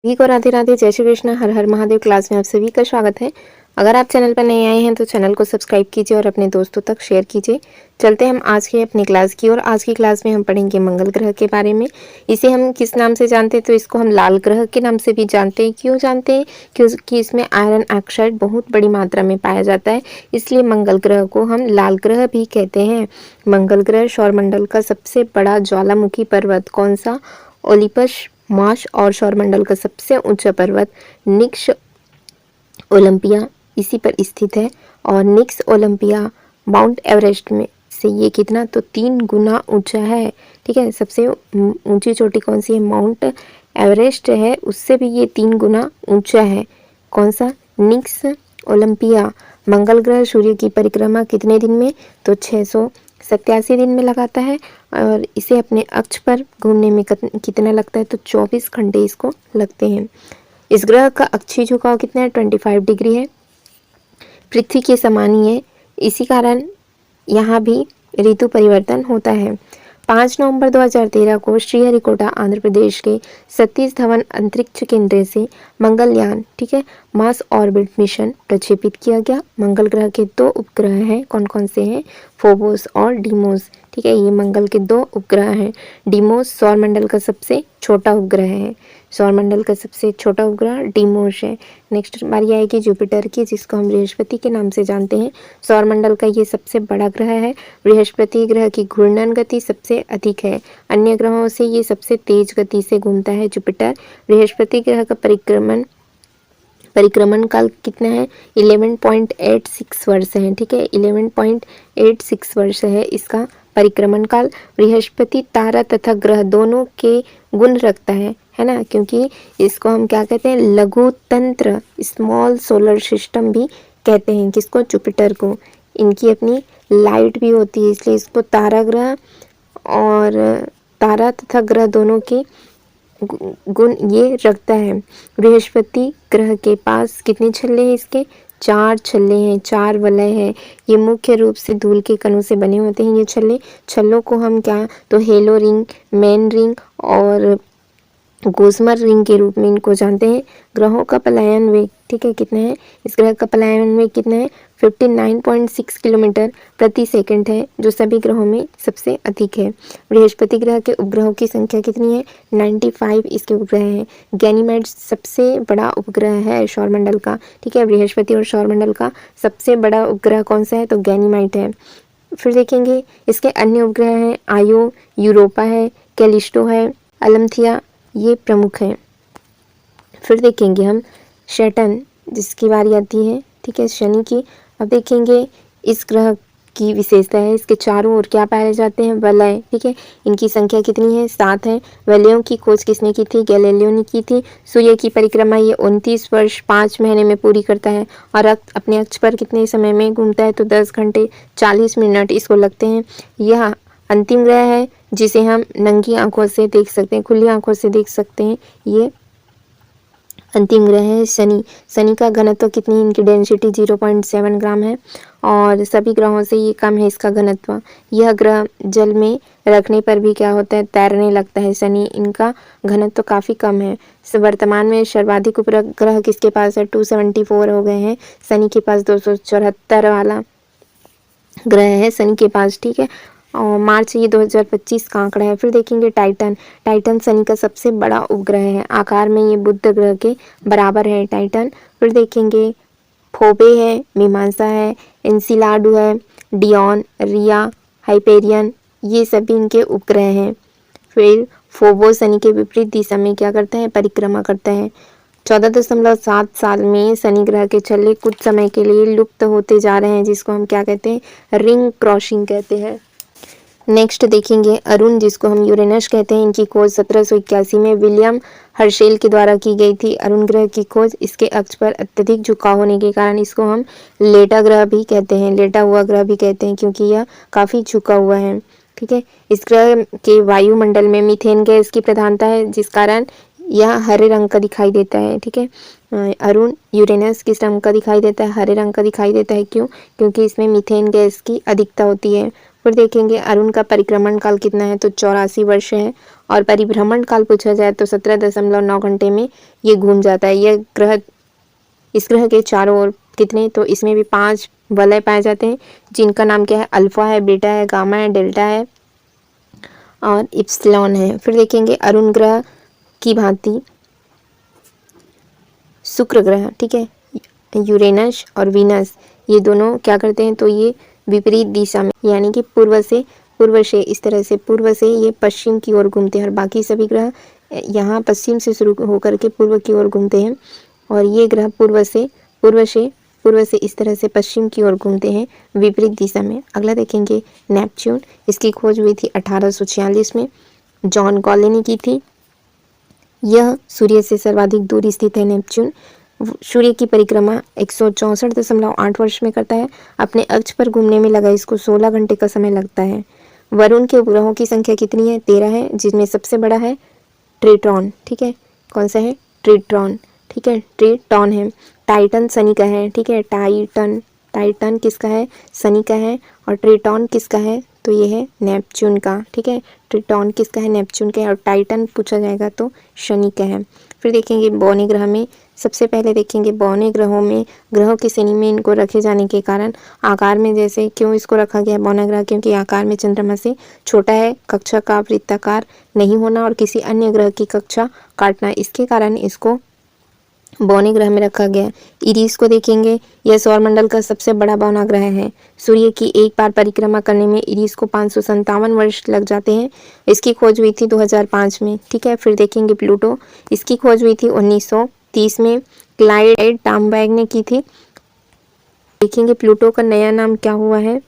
सभी को राधे राधे, जय श्री कृष्ण, हर हर महादेव। क्लास में आप सभी का स्वागत है। अगर आप चैनल पर नए आए हैं तो चैनल को सब्सक्राइब कीजिए और अपने दोस्तों तक शेयर कीजिए। चलते हैं हम आज की अपनी क्लास की ओर। आज की क्लास में हम पढ़ेंगे मंगल ग्रह के बारे में। इसे हम किस नाम से जानते हैं? तो इसको हम लाल ग्रह के नाम से भी जानते हैं। क्यों जानते हैं? क्योंकि इसमें आयरन ऑक्साइड बहुत बड़ी मात्रा में पाया जाता है, इसलिए मंगल ग्रह को हम लाल ग्रह भी कहते हैं। मंगल ग्रह सौरमंडल का सबसे बड़ा ज्वालामुखी पर्वत कौन सा? Olympus Mars. और सौरमंडल का सबसे ऊंचा पर्वत निक्स ओलंपिया इसी पर स्थित है। और निक्स ओलंपिया माउंट एवरेस्ट में से ये कितना? तो 3 गुना ऊंचा है। ठीक है, सबसे ऊंची चोटी कौन सी है? माउंट एवरेस्ट है, उससे भी ये 3 गुना ऊंचा है। कौन सा? निक्स ओलंपिया। मंगल ग्रह सूर्य की परिक्रमा कितने दिन में? तो 687 दिन में लगाता है। और इसे अपने अक्ष पर घूमने में कितना लगता है? तो 24 घंटे इसको लगते हैं। इस ग्रह का अक्षीय झुकाव कितना है? 25 डिग्री है, पृथ्वी के समान ही है। इसी कारण यहाँ भी ऋतु परिवर्तन होता है। 5 नवंबर 2013 को श्रीहरिकोटा आंध्र प्रदेश के सतीश धवन अंतरिक्ष केंद्र से मंगलयान, ठीक है, मार्स ऑर्बिट मिशन प्रक्षेपित किया गया। मंगल ग्रह के 2 उपग्रह हैं। कौन कौन से हैं? फोबोस और डीमोस। ठीक है, ये मंगल के 2 उपग्रह हैं। डीमोस सौरमंडल का सबसे छोटा उपग्रह है। सौरमंडल का सबसे छोटा उपग्रह डीमोस है। नेक्स्ट बारी आएगी जुपिटर की, जिसको हम बृहस्पति के नाम से जानते हैं। सौरमंडल का ये सबसे बड़ा ग्रह है। बृहस्पति ग्रह की घूर्णन गति सबसे अधिक है। अन्य ग्रहों से ये सबसे तेज गति से घूमता है जुपिटर। बृहस्पति ग्रह का परिक्रमण काल कितना है? 11.86 वर्ष है। ठीक है, 11.86 वर्ष है इसका परिक्रमण काल। बृहस्पति तारा तथा ग्रह दोनों के गुण रखता है ना, क्योंकि इसको हम क्या कहते हैं? लघु तंत्र, स्मॉल सोलर सिस्टम भी कहते हैं। किसको? जुपिटर को। इनकी अपनी लाइट भी होती है, इसलिए इसको तारा ग्रह और तारा तथा ग्रह दोनों के गुण ये रखता है। बृहस्पति ग्रह के पास कितने छल्ले हैं? इसके 4 छल्ले हैं, 4 वलय है। ये मुख्य रूप से धूल के कणों से बने होते हैं। ये छल्लों को हम क्या? तो हेलो रिंग, मेन रिंग और गोसमर रिंग के रूप में इनको जानते हैं। ग्रहों का पलायन वेग, ठीक है, कितना है? इस ग्रह का पलायन वेग कितना है? 59.6 किलोमीटर प्रति सेकंड है, जो सभी ग्रहों में सबसे अधिक है। बृहस्पति ग्रह के उपग्रहों की संख्या कितनी है? 95 इसके उपग्रह हैं। गैनीमेड सबसे बड़ा उपग्रह है सौरमंडल का। ठीक है, बृहस्पति और सौरमंडल का सबसे बड़ा उपग्रह कौन सा है? तो गैनीमेड है। फिर देखेंगे इसके अन्य उपग्रह हैं। आयो, यूरोपा है, कैलिस्टो है, अलमथिया, ये प्रमुख हैं। फिर देखेंगे हम सैटर्न, जिसकी बारी आती है, ठीक है, शनि की। अब देखेंगे इस ग्रह की विशेषता है, इसके चारों ओर क्या पाए जाते हैं? वलय। ठीक है, इनकी संख्या कितनी है? 7 है। वलयों की खोज किसने की थी? गैलीलियो ने की थी। सूर्य की परिक्रमा ये 29 वर्ष 5 महीने में पूरी करता है और अपने अक्ष पर कितने समय में घूमता है? तो 10 घंटे 40 मिनट इसको लगते हैं। यह अंतिम ग्रह है जिसे हम नंगी आंखों से देख सकते हैं, खुली आंखों से देख सकते हैं। ये अंतिम ग्रह है शनि। शनि का घनत्व कितनी? इनकी डेंसिटी 0.7 ग्राम है और सभी ग्रहों से ये कम है इसका घनत्व। यह ग्रह जल में रखने पर भी क्या होता है? तैरने लगता है शनि। इनका घनत्व काफ़ी कम है। वर्तमान में सर्वाधिक उपग्रह किसके पास है? 274 हो गए हैं। शनि के पास 274 वाला ग्रह है शनि के पास। ठीक है, और मार्च ये 2025 का आंकड़ा है। फिर देखेंगे टाइटन। टाइटन शनि का सबसे बड़ा उपग्रह है। आकार में ये बुध ग्रह के बराबर है टाइटन। फिर देखेंगे फोबे है, मीमांसा है, एनसिलाडू है, डियोन, रिया, हाइपेरियन, ये सभी इनके उपग्रह हैं। फिर फोबो शनि के विपरीत दिशा में क्या करता है? परिक्रमा करता है। 14.7 साल में शनि ग्रह के छल्ले कुछ समय के लिए लुप्त होते जा रहे हैं, जिसको हम क्या कहते हैं? रिंग क्रॉसिंग कहते हैं। नेक्स्ट देखेंगे अरुण, जिसको हम यूरेनस कहते हैं। इनकी खोज 1781 में विलियम हर्शेल के द्वारा की गई थी। अरुण ग्रह की खोज, इसके अक्ष पर अत्यधिक झुकाव होने के कारण इसको हम लेटा ग्रह भी कहते हैं, लेटा हुआ ग्रह भी कहते हैं, क्योंकि यह काफ़ी झुका हुआ है। ठीक है, इस ग्रह के वायुमंडल में मीथेन गैस की प्रधानता है, जिस कारण यह हरे रंग का दिखाई देता है। ठीक है, अरुण यूरेनस किस रंग का दिखाई देता है? हरे रंग का दिखाई देता है। क्यों? क्योंकि इसमें मीथेन गैस की अधिकता होती है। फिर देखेंगे अरुण का परिक्रमण काल कितना है, तो 84 वर्ष है। और परिभ्रमण काल पूछा जाए तो 17.9 घंटे में ये घूम जाता है। यह ग्रह, इस ग्रह के चारों ओर कितने, तो इसमें भी 5 वलय पाए जाते हैं, जिनका नाम क्या है, अल्फा है, बीटा है, गामा है, डेल्टा है और इप्सिलॉन है। फिर देखेंगे अरुण ग्रह की भांति शुक्र ग्रह, ठीक है, यूरेनस और वीनस, ये दोनों क्या करते हैं, तो ये विपरीत दिशा में, यानी कि पूर्व से इस तरह से पूर्व से ये पश्चिम की ओर घूमते हैं, और बाकी सभी ग्रह यहाँ पश्चिम से शुरू होकर के पूर्व की ओर घूमते हैं, और ये ग्रह पूर्व से इस तरह से पश्चिम की ओर घूमते हैं विपरीत दिशा में। अगला देखेंगे नेपच्यून, इसकी खोज हुई थी 1846 में, जॉन गॉले ने की थी। यह सूर्य से सर्वाधिक दूर स्थित है नेपच्यून। सूर्य की परिक्रमा 164.8 वर्ष में करता है। अपने अक्ष पर घूमने में लगा इसको 16 घंटे का समय लगता है। वरुण के उपग्रहों की संख्या कितनी है, 13 है, जिसमें सबसे बड़ा है ट्रिटॉन, ठीक है, कौन सा है, ट्रिटॉन, ठीक है, ट्रिटॉन है। टाइटन शनि का है, ठीक है, टाइटन किसका है, शनि का है, और ट्रिटॉन किसका है, तो ये है नेपच्यून का, ठीक है, ट्रिटॉन किसका है, नेपच्यून का है, और टाइटन पूछा जाएगा तो शनि का है। फिर देखेंगे बौने ग्रह में, सबसे पहले देखेंगे बौने ग्रहों में, ग्रहों की श्रेणी में इनको रखे जाने के कारण आकार में, जैसे क्यों इसको रखा गया बौना ग्रह, क्योंकि आकार में चंद्रमा से छोटा है, कक्षा का वृत्ताकार नहीं होना और किसी अन्य ग्रह की कक्षा काटना, इसके कारण इसको बौने ग्रह में रखा गया। इरिस को देखेंगे, यह सौरमंडल का सबसे बड़ा बौना ग्रह है। सूर्य की एक बार परिक्रमा करने में इरिस को 557 वर्ष लग जाते हैं। इसकी खोज हुई थी 2005 में, ठीक है। फिर देखेंगे प्लूटो, इसकी खोज हुई थी 1930 में, क्लाइड टामबैग ने की थी। देखेंगे प्लूटो का नया नाम क्या हुआ है,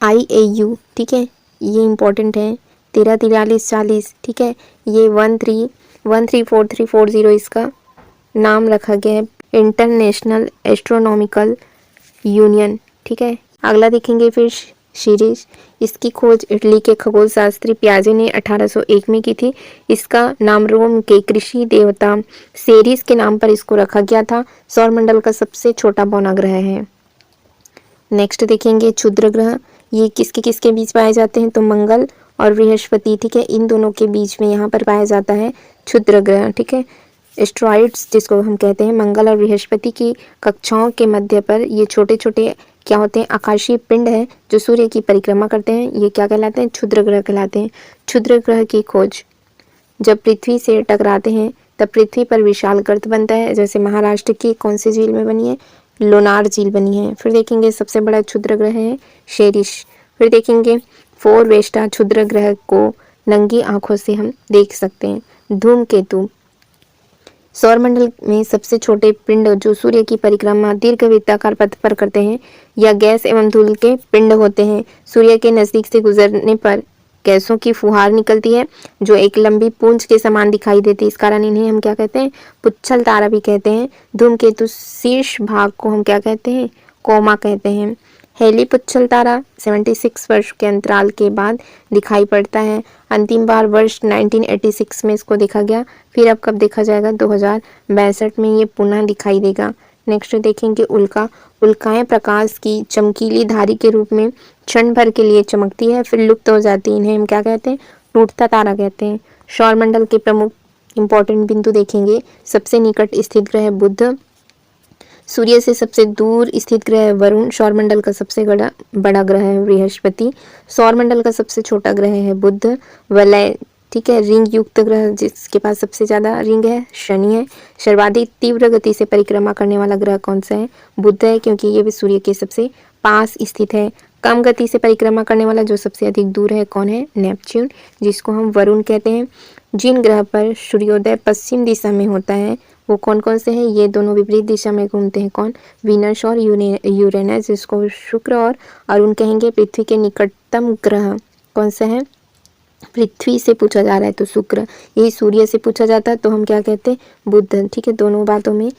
IAU, ठीक है, ये इंपॉर्टेंट है, 134340, ठीक है, ये 134340 इसका नाम रखा गया है, इंटरनेशनल एस्ट्रोनॉमिकल यूनियन, ठीक है। अगला देखेंगे फिर सीरीज, इसकी खोज इटली के खगोल शास्त्री पियाजे ने 1801 में की थी। इसका नाम रोम के कृषि देवता सेरिस के नाम पर इसको रखा गया था। सौरमंडल का सबसे छोटा बौना ग्रह है। नेक्स्ट देखेंगे क्षुद्र ग्रह, ये किसके बीच पाए जाते हैं, तो मंगल और बृहस्पति, ठीक है, इन दोनों के बीच में यहाँ पर पाया जाता है क्षुद्र ग्रह, ठीक है। एस्ट्रॉइड्स जिसको हम कहते हैं, मंगल और बृहस्पति की कक्षाओं के मध्य पर ये छोटे छोटे क्या होते हैं, आकाशीय पिंड है जो सूर्य की परिक्रमा करते हैं, ये क्या कहलाते हैं, क्षुद्र ग्रह कहलाते हैं। क्षुद्र ग्रह की खोज जब पृथ्वी से टकराते हैं तब पृथ्वी पर विशाल गर्त बनता है, जैसे महाराष्ट्र की कौन सी झील में बनी है, लोनार झील बनी है। फिर देखेंगे सबसे बड़ा क्षुद्र ग्रह है शेरिश। फिर देखेंगे फोर वेस्टा क्षुद्र ग्रह को नंगी आंखों से हम देख सकते हैं। धूमकेतु, सौरमंडल में सबसे छोटे पिंड जो सूर्य की परिक्रमा दीर्घवृत्ताकार पथ पर करते हैं या गैस एवं धूल के पिंड होते हैं। सूर्य के नजदीक से गुजरने पर गैसों की फुहार निकलती है जो एक लंबी पूंछ के समान दिखाई देती है, इस कारण इन्हें हम क्या कहते हैं, पुच्छल तारा भी कहते हैं। धूमकेतु शीर्ष भाग को हम क्या कहते हैं, कोमा कहते हैं। हेली पुच्छल तारा 76 वर्ष के अंतराल के बाद दिखाई पड़ता है। अंतिम बार वर्ष 1986 में इसको देखा गया, फिर अब कब देखा जाएगा, 2062 में ये पुनः दिखाई देगा। नेक्स्ट देखेंगे उल्का। उल्काएं प्रकाश की चमकीली धारी के रूप में क्षण भर के लिए चमकती है, फिर लुप्त हो जाती है, इन्हें हम क्या कहते हैं, टूटता तारा कहते हैं। सौरमंडल के प्रमुख इंपॉर्टेंट बिंदु देखेंगे, सबसे निकट स्थित ग्रह बुध, सूर्य से सबसे दूर स्थित ग्रह वरुण, सौरमंडल का सबसे बड़ा ग्रह है बृहस्पति, सौरमंडल का सबसे छोटा ग्रह है बुध। वलय, ठीक है, रिंग युक्त ग्रह जिसके पास सबसे ज्यादा रिंग है शनि है। सर्वाधिक तीव्र गति से परिक्रमा करने वाला ग्रह कौन सा है, बुध है, क्योंकि ये भी सूर्य के सबसे पास स्थित है। कम गति से परिक्रमा करने वाला जो सबसे अधिक दूर है कौन है, नेपच्यून, जिसको हम वरुण कहते हैं। जिन ग्रह पर सूर्योदय पश्चिम दिशा में होता है वो कौन कौन से हैं, ये दोनों विपरीत दिशा में घूमते हैं, कौन, वीनस और यूरेनस, जिसको शुक्र और अरुण कहेंगे। पृथ्वी के निकटतम ग्रह कौन सा है, पृथ्वी से पूछा जा रहा है तो शुक्र, यही सूर्य से पूछा जाता है तो हम क्या कहते हैं, बुध, ठीक है। दोनों बातों में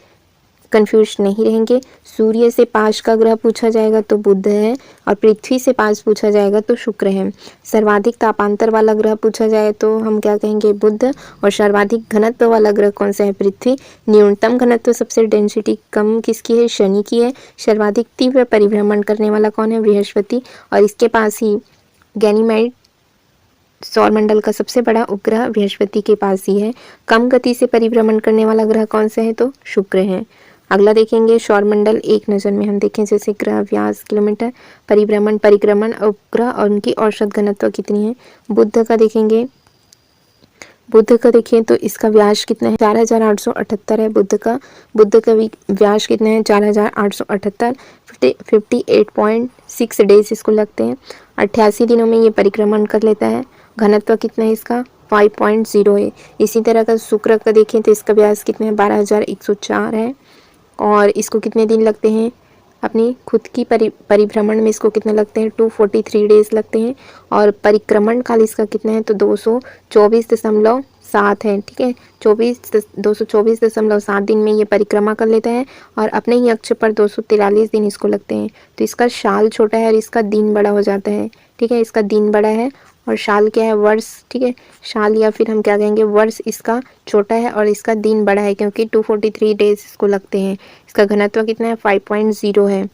कंफ्यूज नहीं रहेंगे। सूर्य से पास का ग्रह पूछा जाएगा तो बुध है, और पृथ्वी से पास पूछा जाएगा तो शुक्र है। सर्वाधिक तापांतर वाला ग्रह पूछा जाए तो हम क्या कहेंगे, बुध। और सर्वाधिक घनत्व वाला ग्रह कौन सा है, पृथ्वी। न्यूनतम घनत्व सबसे डेंसिटी कम किसकी है, शनि की है। सर्वाधिक तीव्र परिभ्रमण करने वाला कौन है, बृहस्पति। और इसके पास ही गैनीमेड सौरमंडल का सबसे बड़ा उपग्रह बृहस्पति के पास ही है। कम गति से परिभ्रमण करने वाला ग्रह कौन सा है, तो शुक्र है। अगला देखेंगे सौरमंडल एक नज़र में हम देखें, जैसे ग्रह व्यास किलोमीटर, परिभ्रमण परिक्रमण उपग्रह और उनकी औसत घनत्व कितनी है। बुध का देखेंगे, बुध का देखें तो इसका व्यास कितना है, 4878 है बुध का। बुध का व्यास कितना है, 4878, 58.6 डेज इसको लगते हैं। 88 दिनों में ये परिक्रमण कर लेता है। घनत्व कितना है इसका, 5.0 है। इसी तरह का शुक्र का देखें तो इसका व्यास कितना है, 12104 है। और इसको कितने दिन लगते हैं, अपनी खुद की परिभ्रमण में इसको कितने लगते हैं, 243 डेज लगते हैं। और परिक्रमण काल इसका कितना है, तो 224.7 है। ठीक है, 224.7 दिन में ये परिक्रमा कर लेता है। और अपने ही अक्ष पर 243 दिन इसको लगते हैं। तो इसका साल छोटा है और इसका दिन बड़ा हो जाता है। ठीक है, इसका दिन बड़ा है और साल क्या है, वर्ष। ठीक है, साल या फिर हम क्या कहेंगे, वर्ष इसका छोटा है और इसका दिन बड़ा है, क्योंकि 243 डेज इसको लगते हैं। इसका घनत्व कितना है, 5.0 है।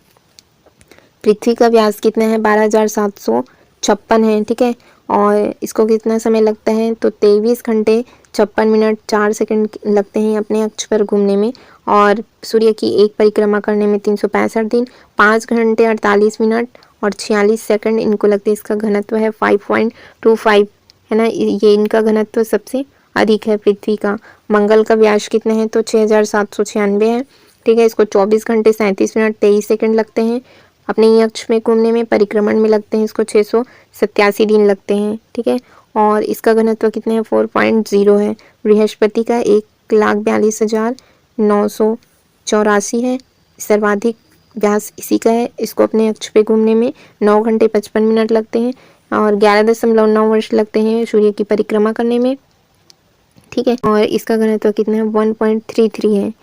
पृथ्वी का व्यास कितना है, 12,756 है। ठीक है, और इसको कितना समय लगता है, तो 23 घंटे 56 मिनट 4 सेकंड लगते हैं अपने अक्ष पर घूमने में। और सूर्य की एक परिक्रमा करने में 365 दिन, 5 घंटे 48 मिनट और 46 सेकंड इनको लगते हैं। इसका घनत्व है 5.25 है ना, ये इनका घनत्व सबसे अधिक है पृथ्वी का। मंगल का व्यास कितना है, तो 6796 है। ठीक है, इसको 24 घंटे 37 मिनट 23 सेकंड लगते हैं अपने ही अक्ष में घूमने में। परिक्रमण में लगते हैं इसको 687 दिन लगते हैं। ठीक है, और इसका घनत्व कितने है, 4.0 है। बृहस्पति का 1,42,984 है। सर्वाधिक व्यास इसी का है। इसको अपने अक्ष पे घूमने में 9 घंटे 55 मिनट लगते हैं और 11.9 वर्ष लगते हैं सूर्य की परिक्रमा करने में। ठीक है, और इसका घनत्व कितना है, 1.33 है।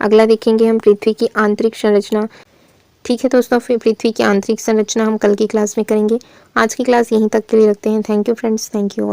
अगला देखेंगे हम पृथ्वी की आंतरिक संरचना। ठीक है दोस्तों, फिर पृथ्वी की आंतरिक संरचना हम कल की क्लास में करेंगे। आज की क्लास यहीं तक के लिए रखते हैं। Thank you friends, thank you.